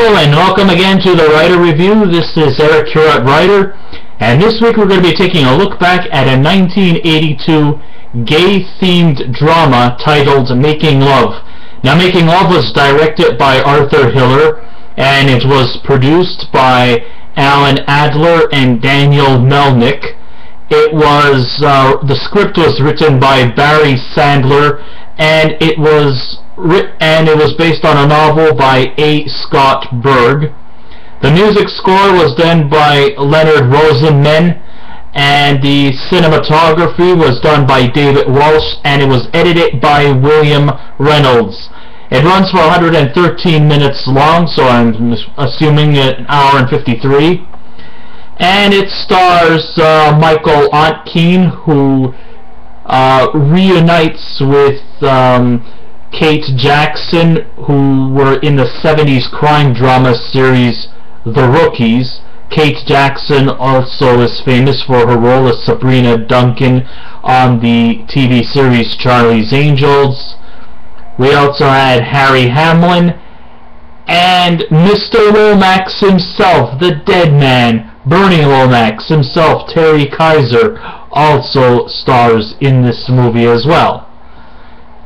Hello and welcome again to the Writer Review. This is Eric here at Writer, and this week we're going to be taking a look back at a 1982 gay-themed drama titled Making Love. Now, Making Love was directed by Arthur Hiller, and it was produced by Alan Adler and Daniel Melnick. The script was written by Barry Sandler, and it was based on a novel by A. Scott Berg. The music score was done by Leonard Rosenman, and the cinematography was done by David Walsh, and it was edited by William Reynolds. It runs for 113 minutes long, so I'm assuming an hour and 53. And it stars Michael Ontkean, who reunites with Kate Jackson, who were in the 70s crime drama series The Rookies. Kate Jackson also is famous for her role as Sabrina Duncan on the TV series Charlie's Angels. We also had Harry Hamlin, and Mr. Lomax himself, the dead man, Bernie Lomax himself, Terry Kaiser, also stars in this movie as well.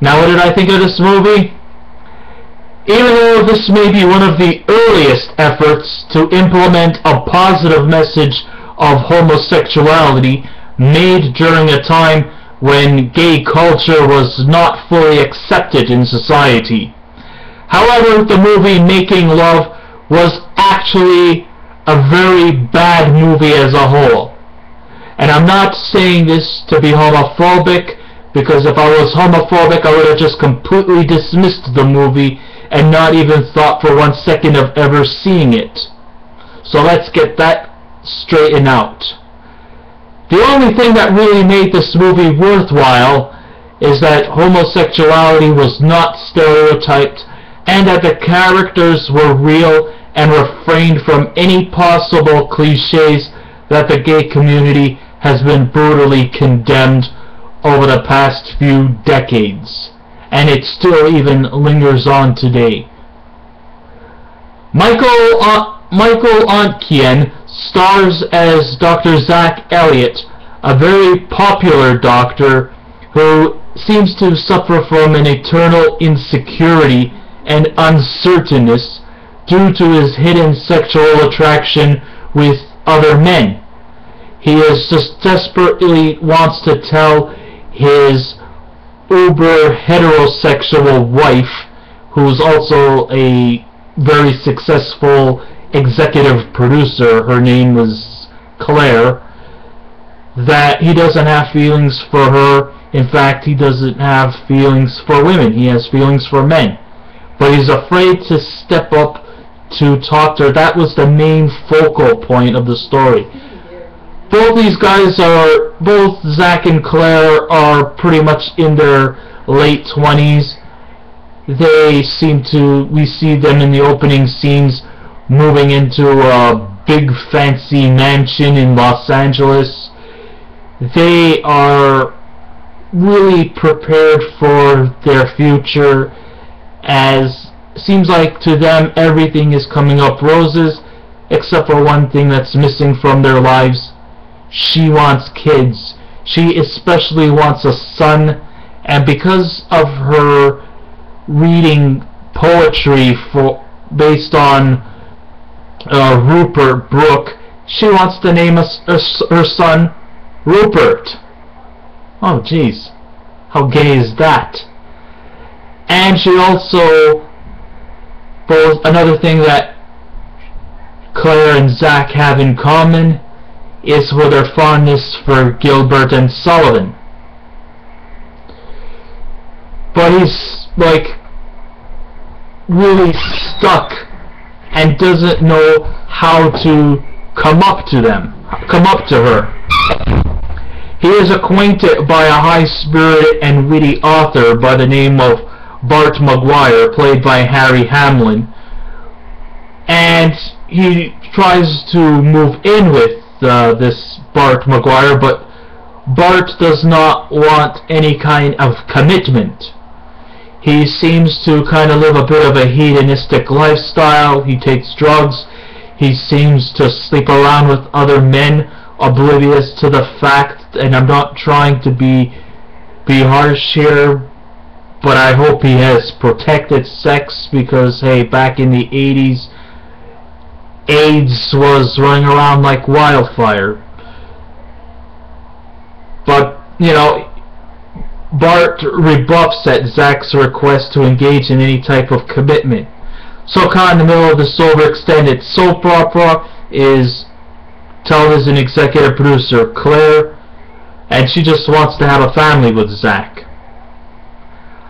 Now, what did I think of this movie? Even though this may be one of the earliest efforts to implement a positive message of homosexuality made during a time when gay culture was not fully accepted in society. However, the movie Making Love was actually a very bad movie as a whole. And I'm not saying this to be homophobic, because if I was homophobic I would have just completely dismissed the movie and not even thought for 1 second of ever seeing it. So let's get that straightened out. The only thing that really made this movie worthwhile is that homosexuality was not stereotyped, and that the characters were real and refrained from any possible cliches that the gay community has been brutally condemned over the past few decades, and it still even lingers on today. Michael Ontkean stars as Dr. Zach Elliott, a very popular doctor who seems to suffer from an eternal insecurity and uncertainness due to his hidden sexual attraction with other men. He is just desperately wants to tell his uber heterosexual wife, who's also a very successful executive producer, her name was Claire, that he doesn't have feelings for her. In fact, he doesn't have feelings for women. He has feelings for men. But he's afraid to step up to talk to her. That was the main focal point of the story. Both Zach and Claire are pretty much in their late 20s. We see them in the opening scenes moving into a big fancy mansion in Los Angeles. They are really prepared for their future, as seems like to them everything is coming up roses, except for one thing that's missing from their lives. She wants kids. She especially wants a son, and because of her reading poetry based on Rupert Brooke, she wants to name her son Rupert. Oh jeez, how gay is that? And she also, another thing that Claire and Zach have in common is for their fondness for Gilbert and Sullivan. But he's like really stuck and doesn't know how to come up to her. He is acquainted by a high-spirited and witty author by the name of Bart McGuire, played by Harry Hamlin, and he tries to move in with this Bart McGuire, but Bart does not want any kind of commitment. He seems to kind of live a bit of a hedonistic lifestyle. He takes drugs. He seems to sleep around with other men, oblivious to the fact, and I'm not trying to be harsh here, but I hope he has protected sex, because, hey, back in the 80s, AIDS was running around like wildfire. But, you know, Bart rebuffs at Zach's request to engage in any type of commitment. So caught in the middle of this overextended soap opera is television executive producer Claire, and she just wants to have a family with Zach.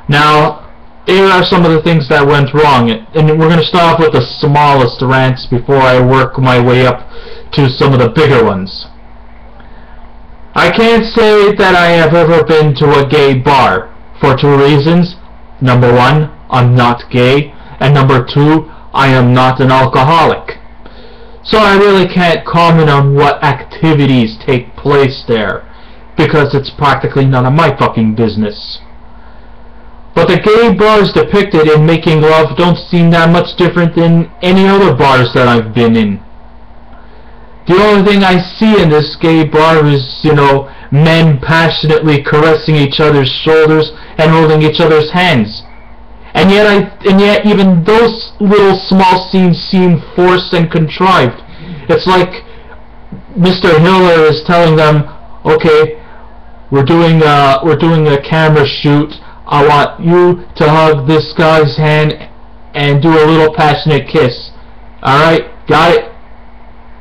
Now, here are some of the things that went wrong, and we're going to start off with the smallest rants before I work my way up to some of the bigger ones. I can't say that I have ever been to a gay bar, for two reasons. Number one, I'm not gay, and number two, I am not an alcoholic. So I really can't comment on what activities take place there, because it's practically none of my fucking business. But the gay bars depicted in Making Love don't seem that much different than any other bars that I've been in. The only thing I see in this gay bar is, you know, men passionately caressing each other's shoulders and holding each other's hands. And yet even those little small scenes seem forced and contrived. It's like Mr. Hiller is telling them, okay, we're doing a camera shoot. I want you to hug this guy's hand and do a little passionate kiss. Alright, got it?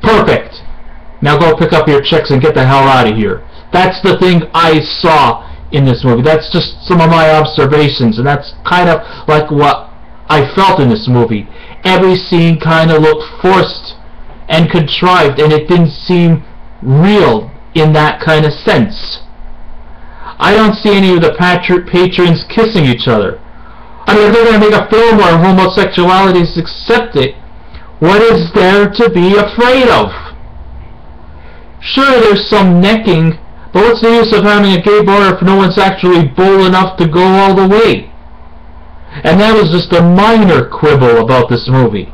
Perfect. Now go pick up your chicks and get the hell out of here. That's the thing I saw in this movie. That's just some of my observations, and that's kind of like what I felt in this movie. Every scene kind of looked forced and contrived, and it didn't seem real in that kind of sense. I don't see any of the patrons kissing each other. I mean, if they're going to make a film where homosexuality is accepted, what is there to be afraid of? Sure, there's some necking, but what's the use of having a gay bar if no one's actually bold enough to go all the way? And that was just a minor quibble about this movie.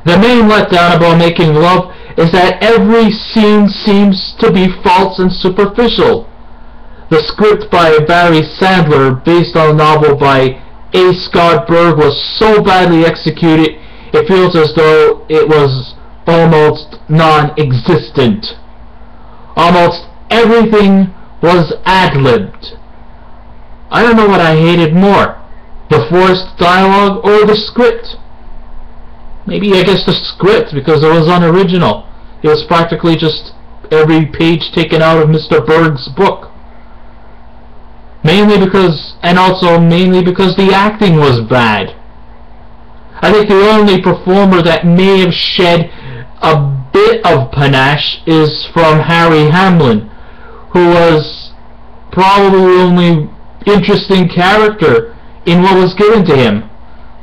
The main letdown about Making Love is that every scene seems to be false and superficial. The script by Barry Sandler, based on a novel by A. Scott Berg, was so badly executed, it feels as though it was almost non-existent. Almost everything was ad-libbed. I don't know what I hated more, the forced dialogue or the script. Maybe I guess the script, because it was unoriginal. It was practically just every page taken out of Mr. Berg's book. Mainly because the acting was bad. I think the only performer that may have shed a bit of panache is from Harry Hamlin, who was probably the only interesting character in what was given to him.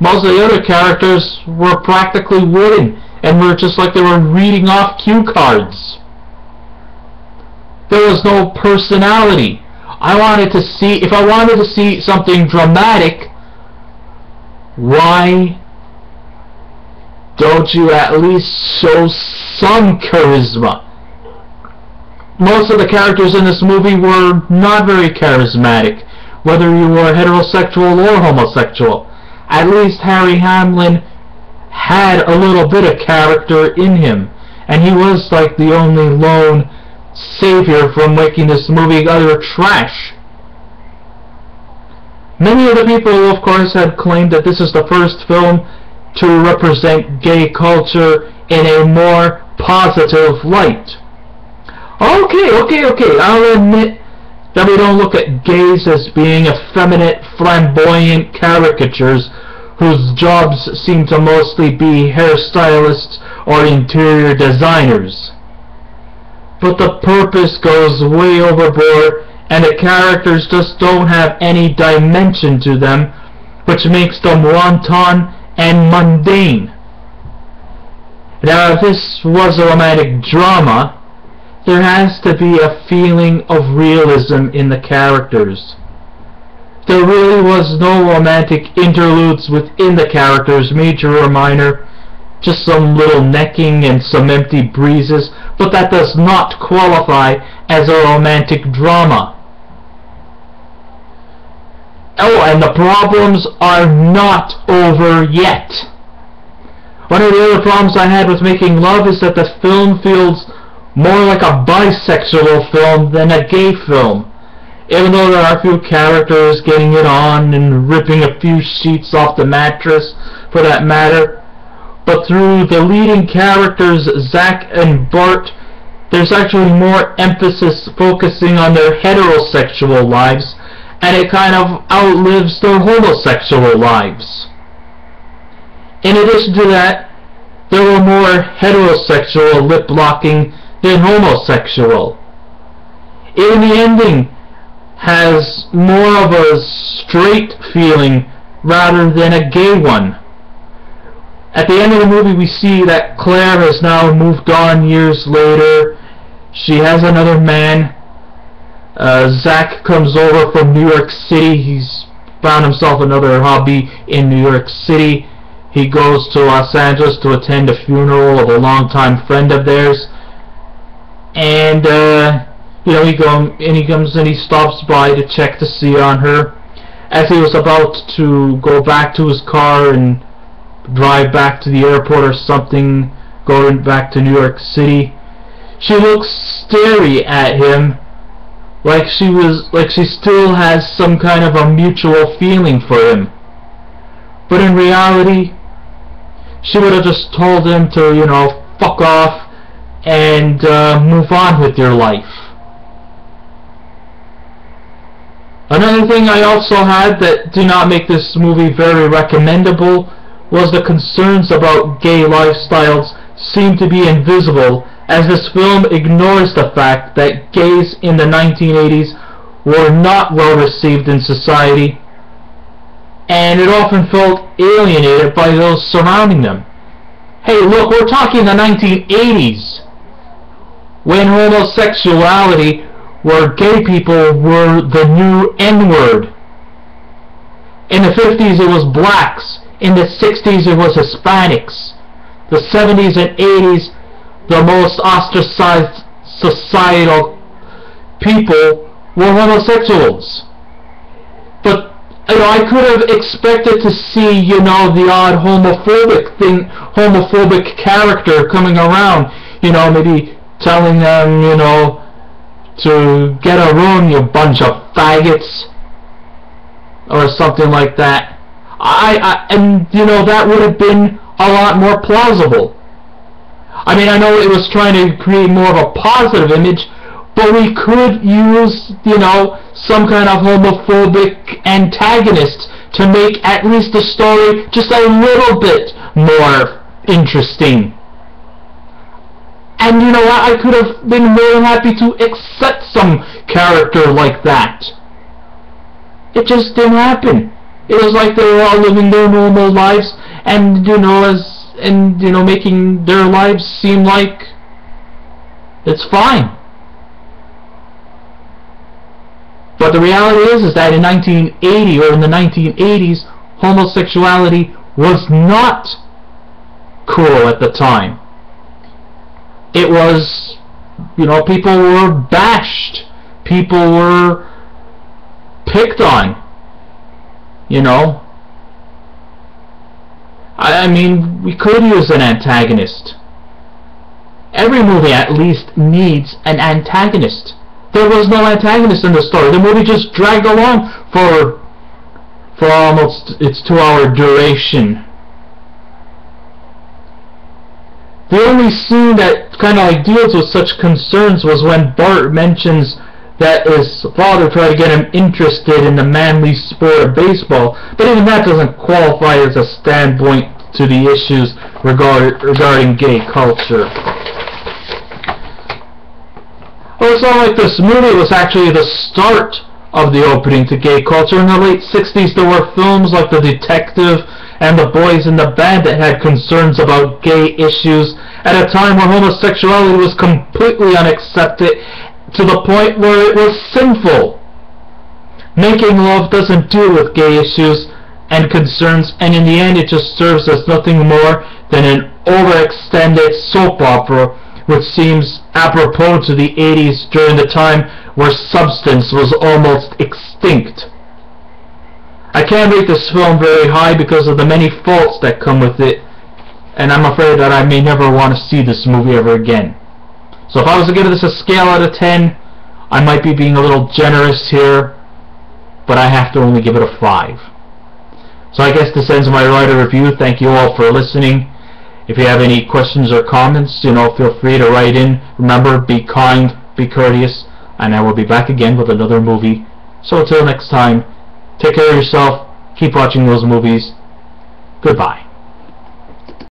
Most of the other characters were practically wooden and were just like they were reading off cue cards. There was no personality. If I wanted to see something dramatic, why don't you at least show some charisma? Most of the characters in this movie were not very charismatic, whether you were heterosexual or homosexual. At least Harry Hamlin had a little bit of character in him, and he was like the only lone savior from making this movie utter trash. Many of the people, of course, had claimed that this is the first film to represent gay culture in a more positive light. Okay, I'll admit that we don't look at gays as being effeminate, flamboyant caricatures whose jobs seem to mostly be hairstylists or interior designers. But the purpose goes way overboard, and the characters just don't have any dimension to them, which makes them wanton and mundane. Now, if this was a romantic drama, there has to be a feeling of realism in the characters. There really was no romantic interludes within the characters, major or minor. Just some little necking and some empty breezes, but that does not qualify as a romantic drama. Oh, and the problems are not over yet. One of the other problems I had with Making Love is that the film feels more like a bisexual film than a gay film. Even though there are a few characters getting it on and ripping a few sheets off the mattress, for that matter, but through the leading characters, Zach and Bart, there's actually more emphasis focusing on their heterosexual lives, and it kind of outlives their homosexual lives. In addition to that, there were more heterosexual lip-locking than homosexual. Even the ending has more of a straight feeling rather than a gay one. At the end of the movie, we see that Claire has now moved on years later. She has another man. Zach comes over from New York City. He's found himself another hobby in New York City. He goes to Los Angeles to attend a funeral of a longtime friend of theirs. And, he comes and he stops by to check to see on her. As he was about to go back to his car and drive back to the airport or something, going back to New York City, she looks starey at him, like she still has some kind of a mutual feeling for him. But in reality, she would have just told him to, fuck off and move on with your life. Another thing I also had that do not make this movie very recommendable was the concerns about gay lifestyles seem to be invisible, as this film ignores the fact that gays in the 1980s were not well received in society, and it often felt alienated by those surrounding them. Hey, look, we're talking the 1980s, when homosexuality, where gay people were the new N-word. In the 50s it was blacks, in the 60s it was Hispanics, the 70s and 80s the most ostracized societal people were homosexuals. But I could have expected to see, the odd homophobic character coming around, maybe telling them, to get a room, you bunch of faggots, or something like that. That would have been a lot more plausible. I mean, I know it was trying to create more of a positive image, but we could use, some kind of homophobic antagonist to make at least the story just a little bit more interesting. And I could have been more than happy to accept some character like that. It just didn't happen. It was like they were all living their normal lives, and making their lives seem like it's fine. But the reality is that in 1980 or in the 1980s, homosexuality was not cool at the time. It was, people were bashed, people were picked on, I mean, we could use an antagonist. Every movie at least needs an antagonist. There was no antagonist in the story. The movie just dragged along for almost its 2-hour duration. The only scene that kind of deals with such concerns was when Bart mentions that his father tried to get him interested in the manly sport of baseball, but even that doesn't qualify as a standpoint to the issues regarding gay culture. Well, it's not like this movie was actually the start of the opening to gay culture. In the late 60s there were films like The Detective and The Boys in the Band that had concerns about gay issues at a time when homosexuality was completely unaccepted to the point where it was sinful. Making Love doesn't deal with gay issues and concerns, and in the end it just serves as nothing more than an overextended soap opera, which seems apropos to the 80s, during the time where substance was almost extinct. I can't rate this film very high because of the many faults that come with it, and I'm afraid that I may never want to see this movie ever again. So if I was to give this a scale out of 10, I might be being a little generous here, but I have to only give it a 5. So I guess this ends my writer review. Thank you all for listening. If you have any questions or comments, feel free to write in. Remember, be kind, be courteous, and I will be back again with another movie. So until next time, take care of yourself, keep watching those movies. Goodbye.